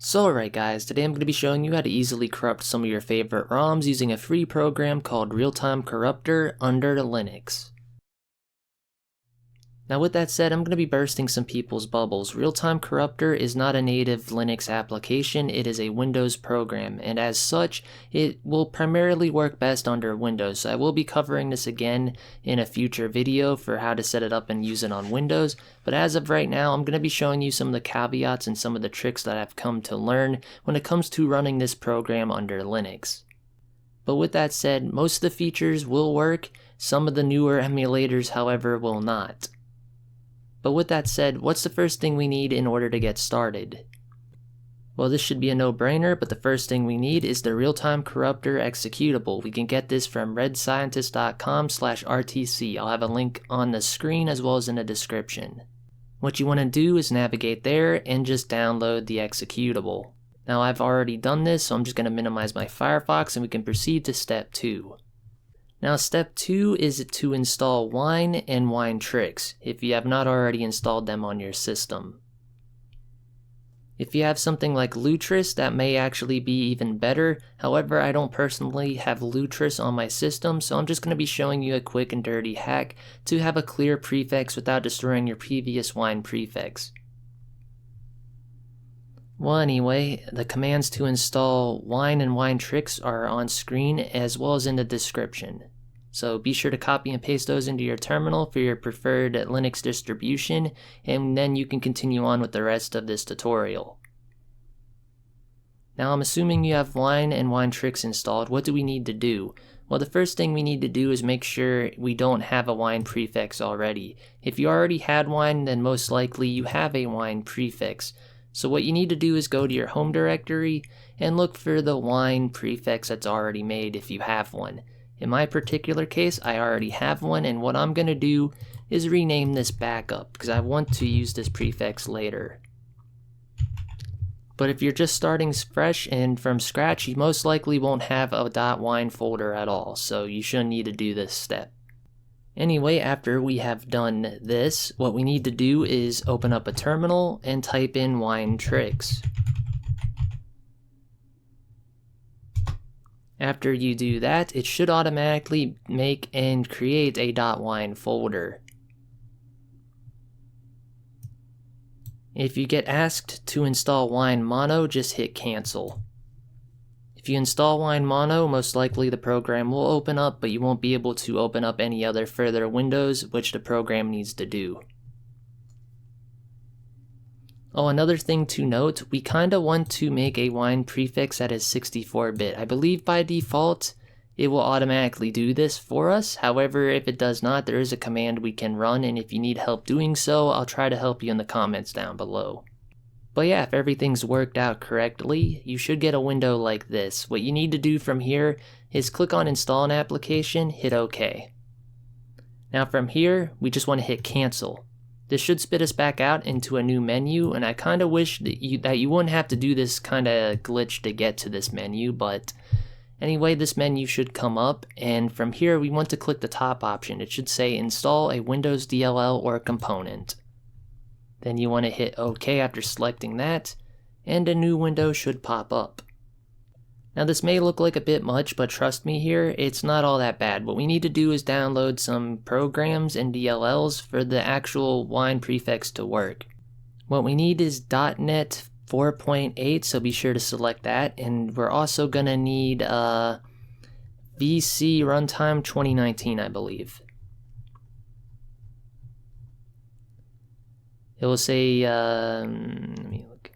So alright guys, today I'm going to be showing you how to easily corrupt some of your favorite ROMs using a free program called Time Corruptor under Linux. Now with that said, I'm going to be bursting some people's bubbles. Time Corruptor is not a native Linux application, it is a Windows program, and as such, it will primarily work best under Windows. So I will be covering this again in a future video for how to set it up and use it on Windows, but as of right now, I'm going to be showing you some of the caveats and some of the tricks that I've come to learn when it comes to running this program under Linux. But with that said, most of the features will work, some of the newer emulators however will not. But with that said, what's the first thing we need in order to get started? Well, this should be a no-brainer, but the first thing we need is the Time Corruptor executable. We can get this from redscientist.com/rtc. I'll have a link on the screen as well as in the description. What you want to do is navigate there and just download the executable. Now I've already done this, so I'm just going to minimize my Firefox and we can proceed to step 2. Now step 2 is to install Wine and winetricks, if you have not already installed them on your system. If you have something like Lutris, that may actually be even better. However, I don't personally have Lutris on my system, so I'm just going to be showing you a quick and dirty hack to have a clear prefix without destroying your previous wine prefix. Well, anyway, the commands to install Wine and winetricks are on screen as well as in the description. So be sure to copy and paste those into your terminal for your preferred Linux distribution, and then you can continue on with the rest of this tutorial. Now I'm assuming you have Wine and winetricks installed. What do we need to do? Well, the first thing we need to do is make sure we don't have a wine prefix already. If you already had wine, then most likely you have a wine prefix. So what you need to do is go to your home directory and look for the wine prefix that's already made if you have one. In my particular case, I already have one, and what I'm going to do is rename this backup because I want to use this prefix later. But if you're just starting fresh and from scratch, you most likely won't have a .wine folder at all, so you shouldn't need to do this step. Anyway, after we have done this, what we need to do is open up a terminal and type in winetricks. After you do that, it should automatically make and create a .wine folder. If you get asked to install wine mono, just hit cancel. If you install wine mono, most likely the program will open up, but you won't be able to open up any other further windows which the program needs to do. Oh, another thing to note, we kinda want to make a wine prefix that is 64-bit. I believe by default it will automatically do this for us. However, if it does not, there is a command we can run, and if you need help doing so, I'll try to help you in the comments down below. But yeah, if everything's worked out correctly, you should get a window like this. What you need to do from here is click on Install an Application, hit OK. Now from here, we just want to hit Cancel. This should spit us back out into a new menu, and I kind of wish that you wouldn't have to do this kind of glitch to get to this menu, but anyway, this menu should come up, and from here we want to click the top option. It should say Install a Windows DLL or component. Then you want to hit OK after selecting that, and a new window should pop up. Now this may look like a bit much, but trust me here, it's not all that bad. What we need to do is download some programs and DLLs for the actual wine prefix to work. What we need is .NET 4.8, so be sure to select that, and we're also going to need VC Runtime 2019, I believe. It will say, let me look.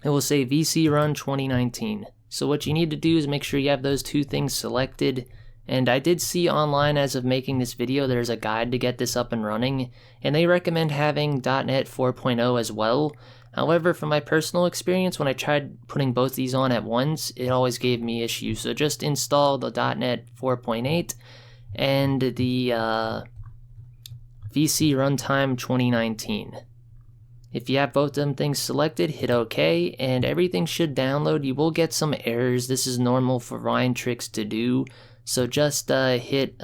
It will say VC Run 2019. So what you need to do is make sure you have those two things selected. And I did see online as of making this video, there's a guide to get this up and running. And they recommend having .NET 4.0 as well. However, from my personal experience, when I tried putting both these on at once, it always gave me issues. So just install the .NET 4.8 and the VC Runtime 2019. If you have both of them things selected, hit OK, and everything should download. You will get some errors. This is normal for winetricks to do, so just hit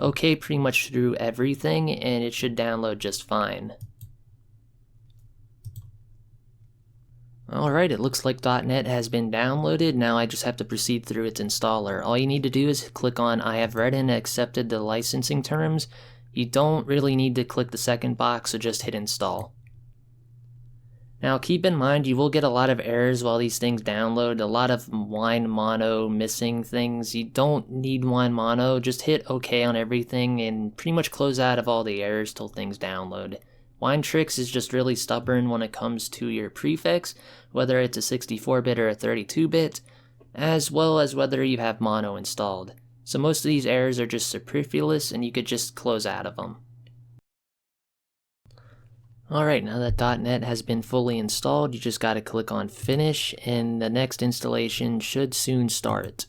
OK pretty much through everything, and it should download just fine. Alright, it looks like .NET has been downloaded. Now I just have to proceed through its installer. All you need to do is click on I have read and accepted the licensing terms. You don't really need to click the second box, so just hit install. Now keep in mind you will get a lot of errors while these things download, a lot of wine mono missing things. You don't need wine mono, just hit OK on everything and pretty much close out of all the errors till things download. Winetricks is just really stubborn when it comes to your prefix, whether it's a 64-bit or a 32-bit, as well as whether you have mono installed. So most of these errors are just superfluous and you could just close out of them. Alright, now that .NET has been fully installed, you just gotta click on Finish and the next installation should soon start.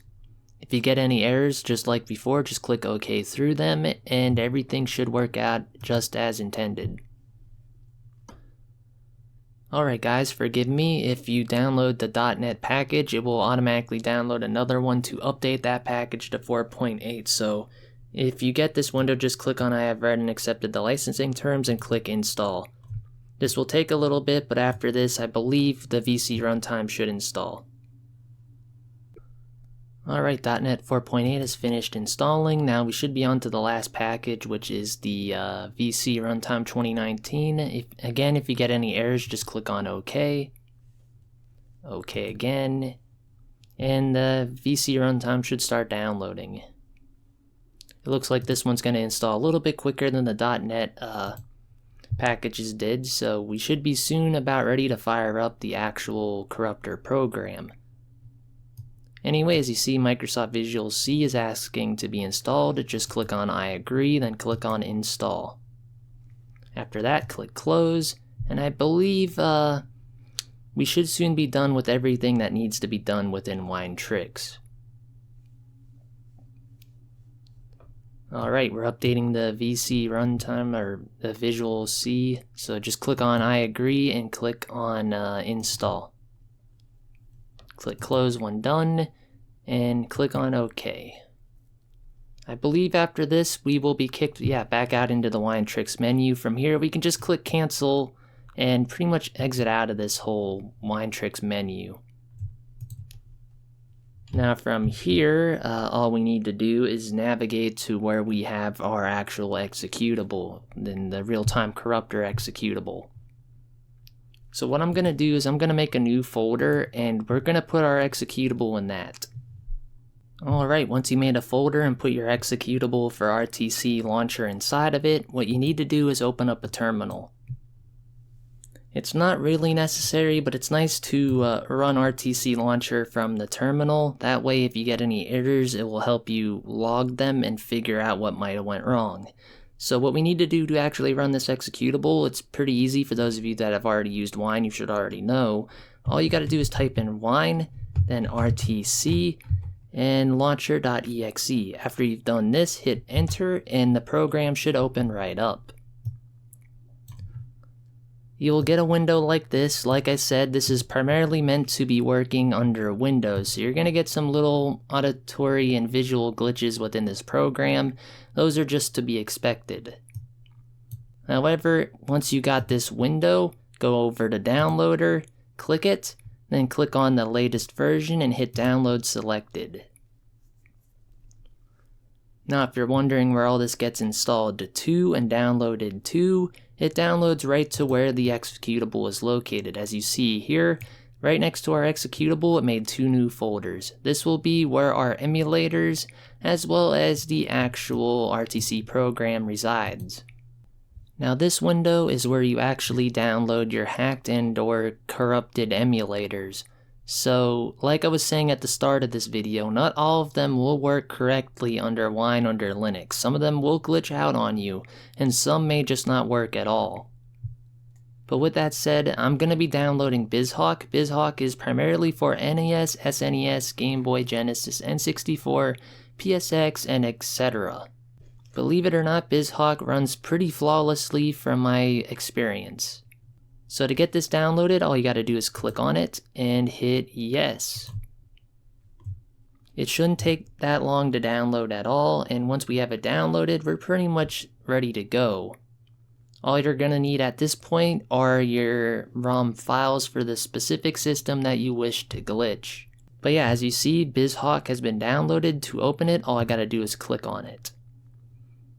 If you get any errors, just like before, just click OK through them and everything should work out just as intended. Alright guys, forgive me, if you download the .NET package, it will automatically download another one to update that package to 4.8, so if you get this window, just click on I have read and accepted the licensing terms and click install. This will take a little bit, but after this, I believe the VC runtime should install. Alright, .NET 4.8 is finished installing. Now we should be on to the last package, which is the VC Runtime 2019. If you get any errors, just click on OK. OK again. And the VC Runtime should start downloading. It looks like this one's going to install a little bit quicker than the .NET packages did, so we should be soon about ready to fire up the actual Corruptor program. Anyway, as you see, Microsoft Visual C is asking to be installed. Just click on I agree, then click on install. After that, click close, and I believe we should soon be done with everything that needs to be done within Winetricks. Alright, we're updating the VC runtime, or the Visual C, so just click on I agree and click on install. Click close when done, and click on OK. I believe after this we will be kicked back out into the Winetricks menu. From here we can just click cancel and pretty much exit out of this whole Winetricks menu. Now from here, all we need to do is navigate to where we have our actual executable, then the real-time corruptor executable. So what I'm going to do is I'm going to make a new folder and we're going to put our executable in that. Alright, once you made a folder and put your executable for RTC launcher inside of it, what you need to do is open up a terminal. It's not really necessary, but it's nice to run RTC launcher from the terminal. That way if you get any errors, it will help you log them and figure out what might have went wrong. So what we need to do to actually run this executable, it's pretty easy. For those of you that have already used Wine, you should already know. All you got to do is type in Wine, then RTC, and launcher.exe. After you've done this, hit enter, and the program should open right up. You'll get a window like this. Like I said, this is primarily meant to be working under Windows, so you're going to get some little auditory and visual glitches within this program. Those are just to be expected. However, once you got this window, go over to Downloader, click it, then click on the latest version and hit Download Selected. Now if you're wondering where all this gets installed to and downloaded to, it downloads right to where the executable is located. As you see here, right next to our executable, it made two new folders. This will be where our emulators, as well as the actual RTC program resides. Now this window is where you actually download your hacked and or corrupted emulators. So, like I was saying at the start of this video, not all of them will work correctly under Wine under Linux. Some of them will glitch out on you, and some may just not work at all. But with that said, I'm going to be downloading BizHawk. BizHawk is primarily for NES, SNES, Game Boy, Genesis, N64, PSX, and etc. Believe it or not, BizHawk runs pretty flawlessly from my experience. So to get this downloaded, all you gotta do is click on it and hit yes. It shouldn't take that long to download at all, and once we have it downloaded, we're pretty much ready to go. All you're gonna need at this point are your ROM files for the specific system that you wish to glitch. But yeah, as you see, BizHawk has been downloaded. To open it, all I gotta do is click on it.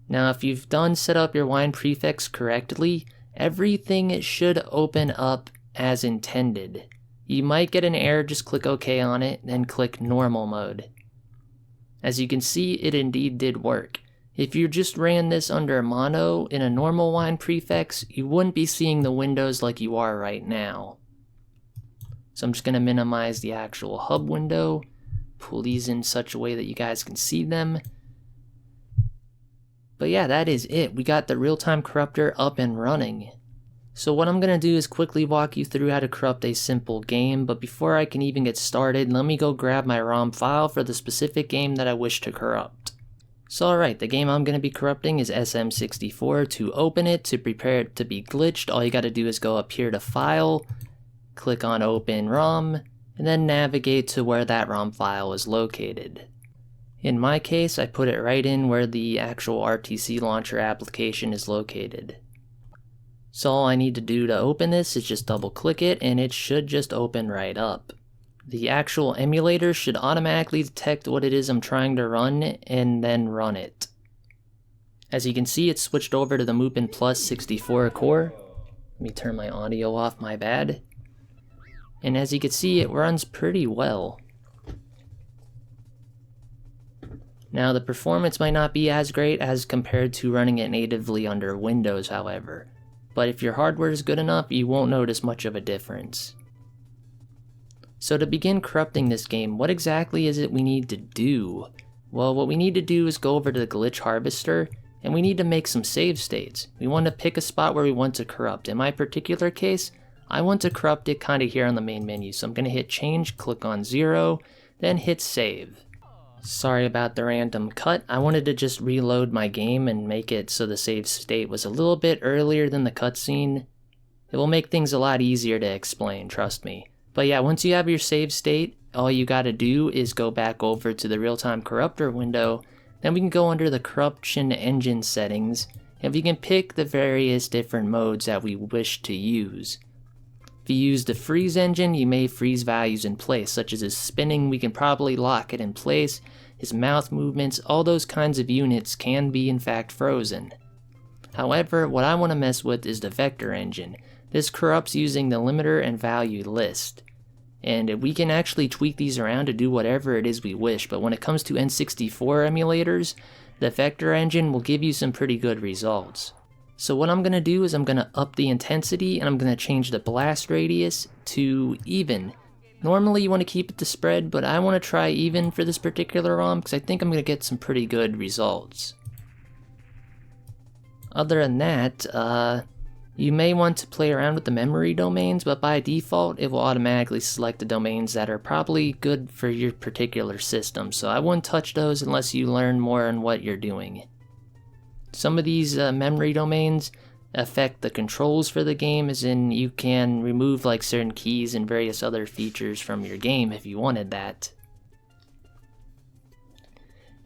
Now if you've set up your wine prefix correctly, everything should open up as intended. You might get an error, just click OK on it, then click normal mode. As you can see, it indeed did work. If you just ran this under mono in a normal wine prefix, you wouldn't be seeing the windows like you are right now. So I'm just going to minimize the actual hub window, pull these in such a way that you guys can see them. But yeah, that is it. We got the real-time corruptor up and running. So what I'm going to do is quickly walk you through how to corrupt a simple game, but before I can even get started, let me go grab my ROM file for the specific game that I wish to corrupt. So alright, the game I'm going to be corrupting is SM64. To open it, to prepare it to be glitched, all you got to do is go up here to File, click on Open ROM, and then navigate to where that ROM file is located. In my case, I put it right in where the actual RTC launcher application is located. So all I need to do to open this is just double click it and it should just open right up. The actual emulator should automatically detect what it is I'm trying to run and then run it. As you can see, it's switched over to the Mupen Plus 64 core. Let me turn my audio off, my bad. And as you can see, it runs pretty well. Now the performance might not be as great as compared to running it natively under Windows, however. But if your hardware is good enough, you won't notice much of a difference. So to begin corrupting this game, what exactly is it we need to do? Well, what we need to do is go over to the glitch harvester, and we need to make some save states. We want to pick a spot where we want to corrupt. In my particular case, I want to corrupt it kind of here on the main menu, so I'm going to hit change, click on 0, then hit save. Sorry about the random cut. I wanted to just reload my game and make it so the save state was a little bit earlier than the cutscene. It will make things a lot easier to explain, trust me. But yeah, once you have your save state, all you gotta do is go back over to the real-time corruptor window, then we can go under the corruption engine settings, and we can pick the various different modes that we wish to use. If you use the freeze engine, you may freeze values in place, such as his spinning, we can probably lock it in place, his mouth movements, all those kinds of units can be in fact frozen. However, what I want to mess with is the vector engine. This corrupts using the limiter and value list. And we can actually tweak these around to do whatever it is we wish, but when it comes to N64 emulators, the vector engine will give you some pretty good results. So what I'm going to do is I'm going to up the intensity and I'm going to change the blast radius to even. Normally you want to keep it to spread, but I want to try even for this particular ROM because I think I'm going to get some pretty good results. Other than that, you may want to play around with the memory domains, but by default it will automatically select the domains that are probably good for your particular system, so I wouldn't touch those unless you learn more on what you're doing. Some of these memory domains affect the controls for the game, as in you can remove like certain keys and various other features from your game if you wanted that.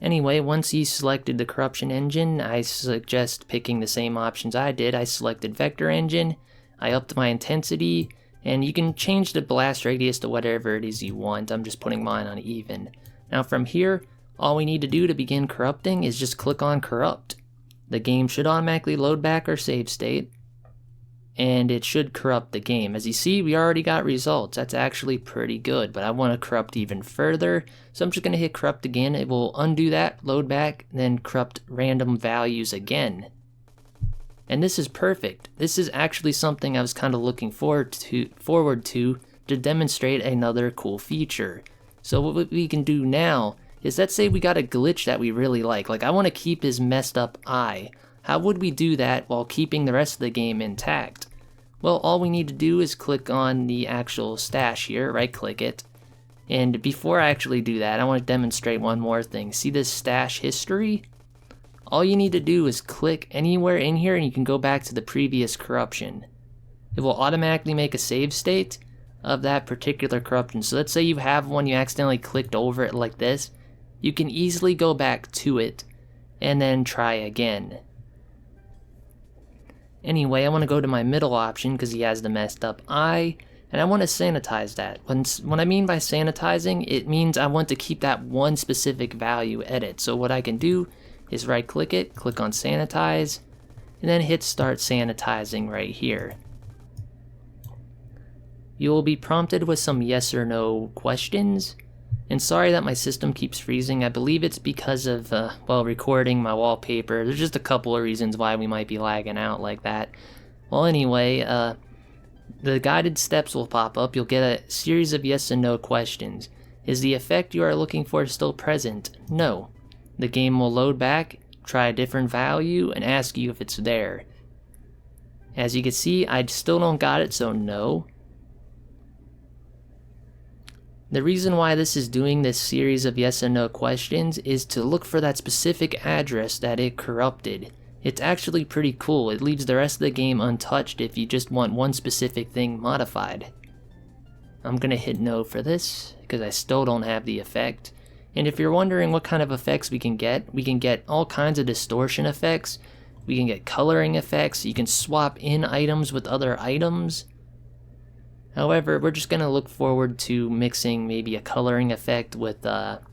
Anyway, once you selected the corruption engine, I suggest picking the same options I did. I selected vector engine, I upped my intensity, and you can change the blast radius to whatever it is you want. I'm just putting mine on even. Now from here, all we need to do to begin corrupting is just click on corrupt. The game should automatically load back our save state, and it should corrupt the game. As you see, we already got results. That's actually pretty good, but I want to corrupt even further, so I'm just going to hit corrupt again. It will undo that, load back, then corrupt random values again. And this is perfect. This is actually something I was kind of looking forward to demonstrate another cool feature. So what we can do now is, let's say we got a glitch that we really like I want to keep his messed up eye. How would we do that while keeping the rest of the game intact? Well, all we need to do is click on the actual stash here, right click it. And before I actually do that, I want to demonstrate one more thing. See this stash history? All you need to do is click anywhere in here and you can go back to the previous corruption. It will automatically make a save state of that particular corruption. So let's say you have one, you accidentally clicked over it like this. You can easily go back to it and then try again. Anyway, I want to go to my middle option because he has the messed up eye, and I want to sanitize that. When I mean by sanitizing, it means I want to keep that one specific value edit. So what I can do is right click it, click on sanitize, and then hit start sanitizing right here. You will be prompted with some yes or no questions. And sorry that my system keeps freezing. I believe it's because of, well, recording my wallpaper. There's just a couple of reasons why we might be lagging out like that. Well, anyway, the guided steps will pop up. You'll get a series of yes and no questions. Is the effect you are looking for still present? No. The game will load back, try a different value, and ask you if it's there. As you can see, I still don't got it, so no. The reason why this is doing this series of yes and no questions is to look for that specific address that it corrupted. It's actually pretty cool. It leaves the rest of the game untouched if you just want one specific thing modified. I'm gonna hit no for this because I still don't have the effect. And if you're wondering what kind of effects we can get all kinds of distortion effects. We can get coloring effects. You can swap in items with other items. However, we're just going to look forward to mixing maybe a coloring effect with that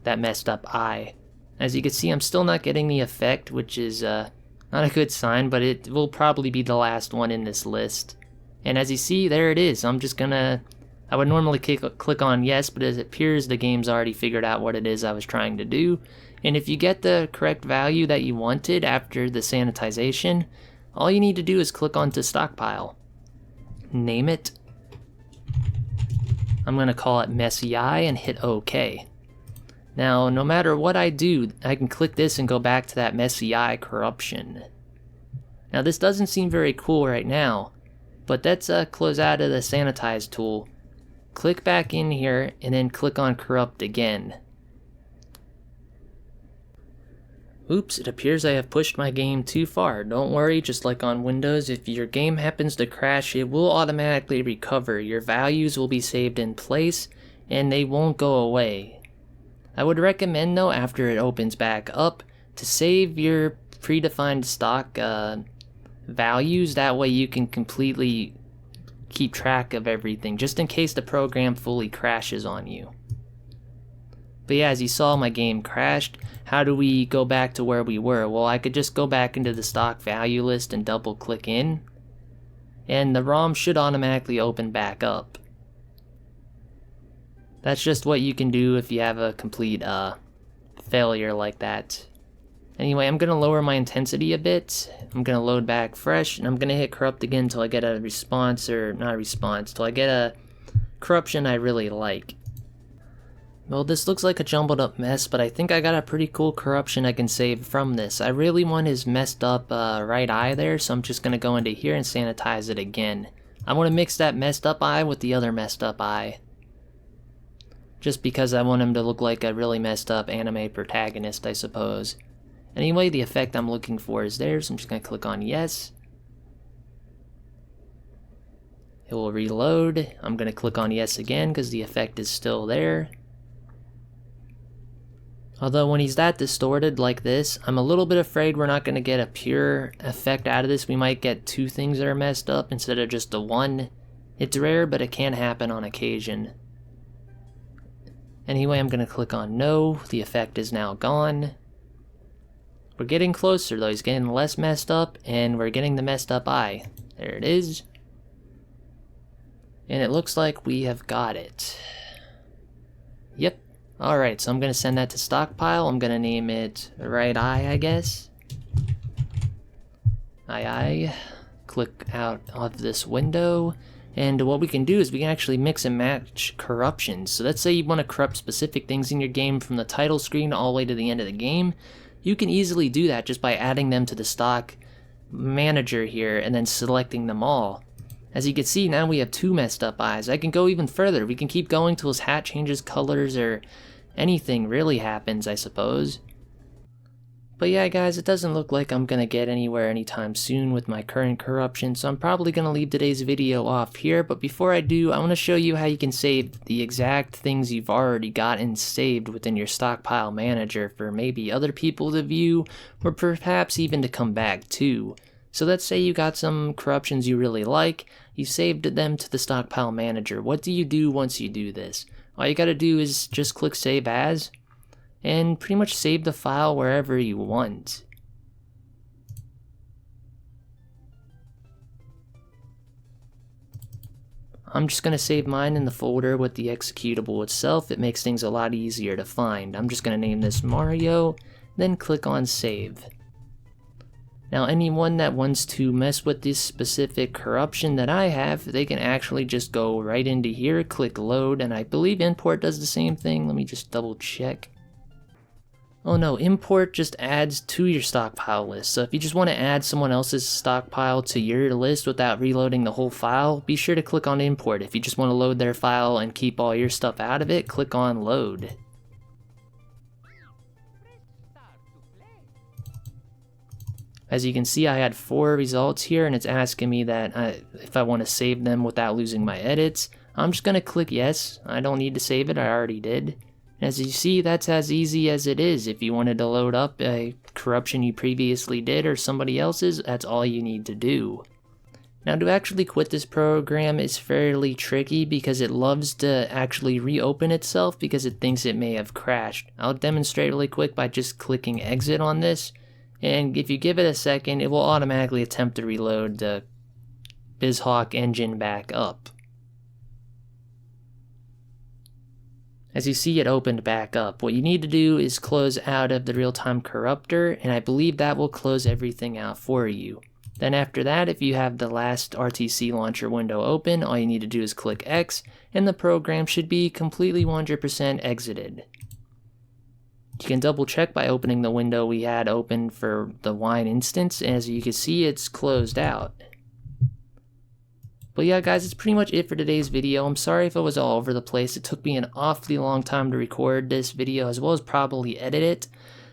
messed up eye. As you can see, I'm still not getting the effect, which is not a good sign, but it will probably be the last one in this list. And as you see, there it is. I'm just going to... I would normally click on yes, but it appears the game's already figured out what it is I was trying to do. And if you get the correct value that you wanted after the sanitization, all you need to do is click onto stockpile. Name it. I'm going to call it messy eye and hit OK. Now, no matter what I do, I can click this and go back to that messy eye corruption. Now, this doesn't seem very cool right now, but let's close out of the sanitize tool. Click back in here and then click on corrupt again. Oops, it appears I have pushed my game too far. Don't worry, just like on Windows, if your game happens to crash, it will automatically recover. Your values will be saved in place, and they won't go away. I would recommend, though, after it opens back up, to save your predefined stock values. That way you can completely keep track of everything, just in case the program fully crashes on you. But yeah, as you saw, my game crashed. How do we go back to where we were? Well, I could just go back into the stock value list and double click in, and the ROM should automatically open back up. That's just what you can do if you have a complete failure like that. Anyway, I'm going to lower my intensity a bit. I'm going to load back fresh, and I'm going to hit corrupt again until I get a response, or not a response, until I get a corruption I really like. Well, this looks like a jumbled up mess, but I think I got a pretty cool corruption I can save from this. I really want his messed up right eye there, so I'm just going to go into here and sanitize it again. I want to mix that messed up eye with the other messed up eye. Just because I want him to look like a really messed up anime protagonist, I suppose. Anyway, the effect I'm looking for is there, so I'm just going to click on yes. It will reload. I'm going to click on yes again because the effect is still there. Although when he's that distorted like this, I'm a little bit afraid we're not going to get a pure effect out of this. We might get two things that are messed up instead of just the one. It's rare, but it can happen on occasion. Anyway, I'm going to click on no. The effect is now gone. We're getting closer though. He's getting less messed up, and we're getting the messed up eye. There it is. And it looks like we have got it. Yep. Alright, so I'm going to send that to stockpile. I'm going to name it right eye, I guess. Eye. Click out of this window. And what we can do is we can actually mix and match corruptions. So let's say you want to corrupt specific things in your game from the title screen all the way to the end of the game. You can easily do that just by adding them to the stock manager here and then selecting them all. As you can see, now we have two messed up eyes. I can go even further. We can keep going till his hat changes colors or anything really happens, I suppose. But yeah, guys, it doesn't look like I'm gonna get anywhere anytime soon with my current corruption, so I'm probably gonna leave today's video off here. But before I do, I want to show you how you can save the exact things you've already gotten saved within your stockpile manager for maybe other people to view, or perhaps even to come back to. So let's say you got some corruptions you really like, you saved them to the stockpile manager. What do you do once you do this? All you gotta do is just click save as, and pretty much save the file wherever you want. I'm just going to save mine in the folder with the executable itself. It makes things a lot easier to find. I'm just going to name this Mario, then click on save. Now anyone that wants to mess with this specific corruption that I have, they can actually just go right into here, click load, and I believe import does the same thing. Let me just double check. Oh no, import just adds to your stockpile list. So if you just want to add someone else's stockpile to your list without reloading the whole file, be sure to click on import. If you just want to load their file and keep all your stuff out of it, click on load. As you can see, I had 4 results here, and it's asking me that if I want to save them without losing my edits. I'm just going to click yes. I don't need to save it, I already did. As you see, that's as easy as it is. If you wanted to load up a corruption you previously did or somebody else's, that's all you need to do. Now to actually quit this program is fairly tricky because it loves to actually reopen itself because it thinks it may have crashed. I'll demonstrate really quick by just clicking exit on this, and if you give it a second, it will automatically attempt to reload the BizHawk engine back up. As you see, it opened back up. What you need to do is close out of the real-time corruptor, and I believe that will close everything out for you. Then after that, if you have the last RTC launcher window open, all you need to do is click X, and the program should be completely 100% exited. You can double check by opening the window we had open for the wine instance, and as you can see, it's closed out. But yeah guys, that's pretty much it for today's video. I'm sorry if it was all over the place. It took me an awfully long time to record this video as well as probably edit it.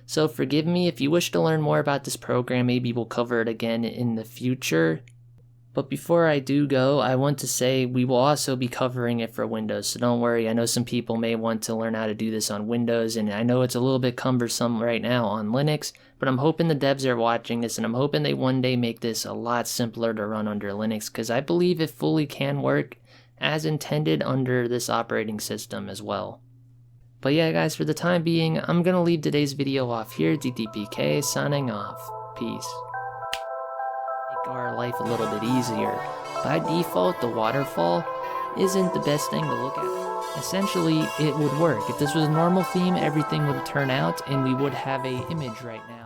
So forgive me. If you wish to learn more about this program, maybe we'll cover it again in the future. But before I do go, I want to say we will also be covering it for Windows, so don't worry. I know some people may want to learn how to do this on Windows, and I know it's a little bit cumbersome right now on Linux, but I'm hoping the devs are watching this, and I'm hoping they one day make this a lot simpler to run under Linux, because I believe it fully can work as intended under this operating system as well. But yeah guys, for the time being, I'm going to leave today's video off here. DDPK signing off. Peace. Our life a little bit easier. By default, the waterfall isn't the best thing to look at. Essentially, it would work. If this was a normal theme, everything would turn out and we would have an image right now.